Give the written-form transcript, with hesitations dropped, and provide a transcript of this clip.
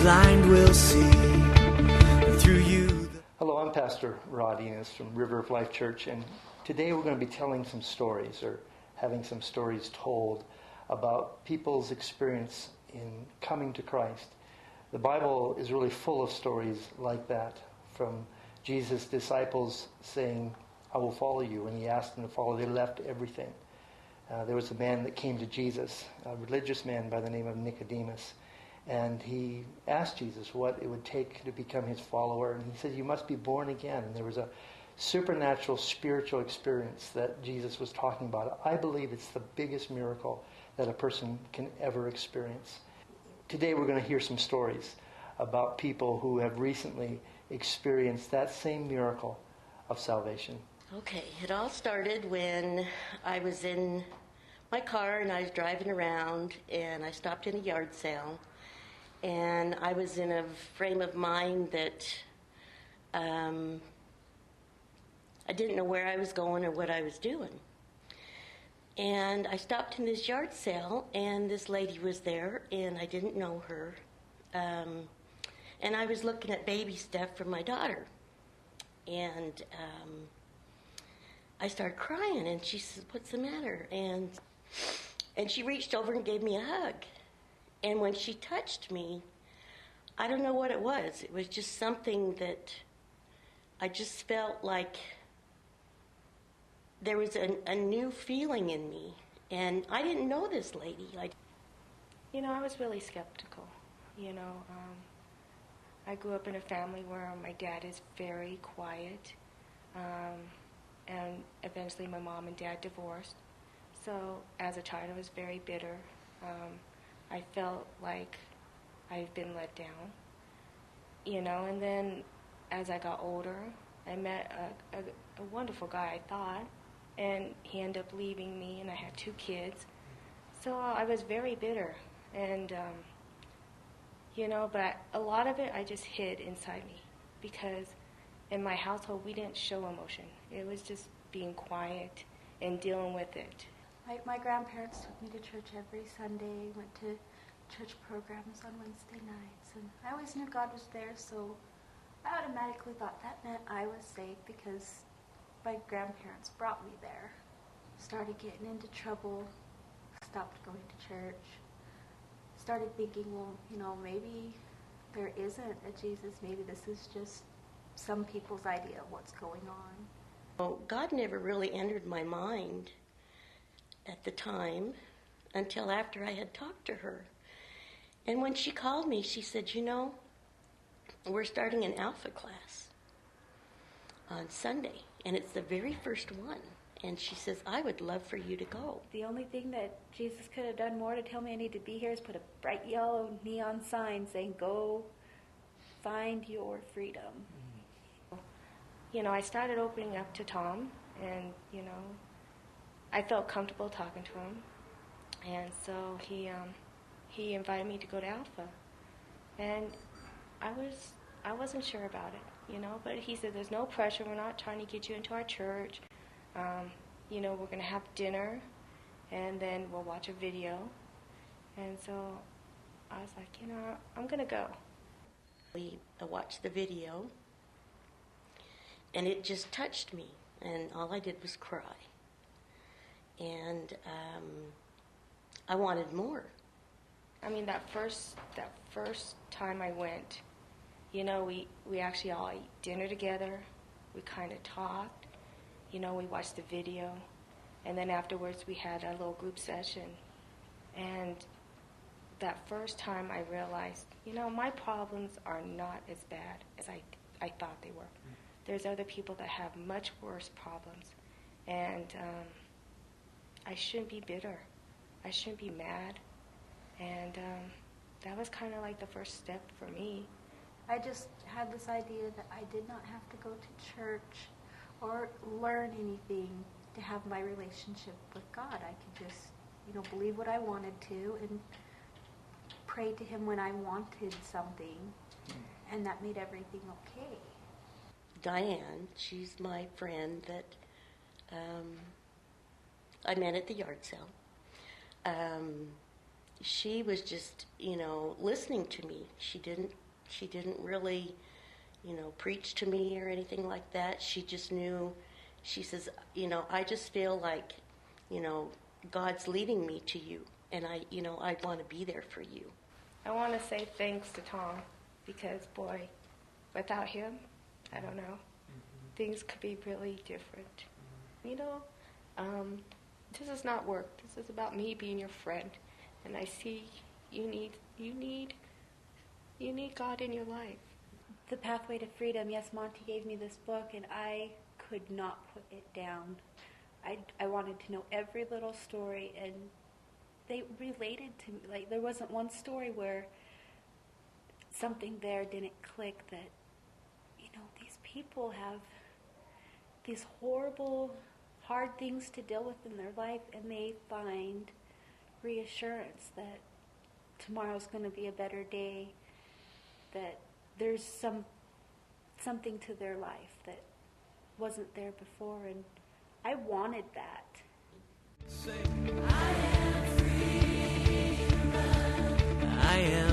blind will see through you. Hello, I'm Pastor Rod Enos from River of Life Church, and today we're going to be telling some stories, or having some stories told about people's experience in coming to Christ. The Bible is really full of stories like that, from Jesus' disciples saying, "I will follow you," and he asked them to follow. They left everything. There was a man that came to Jesus, a religious man by the name of Nicodemus, and he asked Jesus what it would take to become his follower, and he said, "You must be born again." And there was a supernatural spiritual experience that Jesus was talking about. I believe it's the biggest miracle that a person can ever experience. Today we're going to hear some stories about people who have recently experienced that same miracle of salvation. Okay, it all started when I was in my car and I was driving around and I stopped in a yard sale, and I was in a frame of mind that I didn't know where I was going or what I was doing. And I stopped in this yard sale, and this lady was there, and I didn't know her. And I was looking at baby stuff for my daughter. And I started crying, and she said, "What's the matter?" And she reached over and gave me a hug. And when she touched me, I don't know what it was. It was just something that I just felt like there was a new feeling in me. And I didn't know this lady. I was really skeptical. I grew up in a family where my dad is very quiet. And eventually my mom and dad divorced. So as a child, I was very bitter. I felt like I'd been let down. And then as I got older, I met a wonderful guy, I thought, and he ended up leaving me, and I had 2 kids. So I was very bitter. And, but a lot of it I just hid inside me, because in my household, we didn't show emotion. It was just being quiet and dealing with it. My grandparents took me to church every Sunday, went to church programs on Wednesday nights, and I always knew God was there, so I automatically thought that meant I was saved because my grandparents brought me there. Started getting into trouble, stopped going to church, started thinking, well, maybe there isn't a Jesus, maybe this is just some people's idea of what's going on. Well, God never really entered my mind at the time until after I had talked to her. And when she called me, she said, we're starting an Alpha class on Sunday, and it's the very first one. And she says, I would love for you to go. The only thing that Jesus could have done more to tell me I need to be here is put a bright yellow neon sign saying, "Go find your freedom." I started opening up to Tom, and, I felt comfortable talking to him. And so he invited me to go to Alpha. And I wasn't sure about it, but he said, there's no pressure. We're not trying to get you into our church. We're going to have dinner, and then we'll watch a video. And so I was like, I'm going to go. We watched the video, and it just touched me, and all I did was cry. And I wanted more. That first time I went, we actually all ate dinner together. We kind of talked. We watched the video. And then afterwards we had a little group session. And that first time I realized, my problems are not as bad as I thought they were. There's other people that have much worse problems. And I shouldn't be bitter. I shouldn't be mad. And that was kind of like the first step for me. I just had this idea that I did not have to go to church or learn anything to have my relationship with God. I could just, believe what I wanted to and pray to Him when I wanted something, and that made everything okay. Diane, she's my friend that I met at the yard sale. she was just, listening to me. She didn't really, preach to me or anything like that. She just knew. She says, I just feel like, God's leading me to you, and I want to be there for you. I want to say thanks to Tom, because, boy, without him, I don't know, things could be really different. This is not work. This is about me being your friend, and I see you need God in your life. The Pathway to Freedom, yes, Monty gave me this book, and I could not put it down. I wanted to know every little story, and they related to me. Like, there wasn't one story where something there didn't click, that, these people have these horrible, hard things to deal with in their life, and they find reassurance that tomorrow's going to be a better day, that there's something to their life that wasn't there before, and I wanted that. Say, I am free to love. I am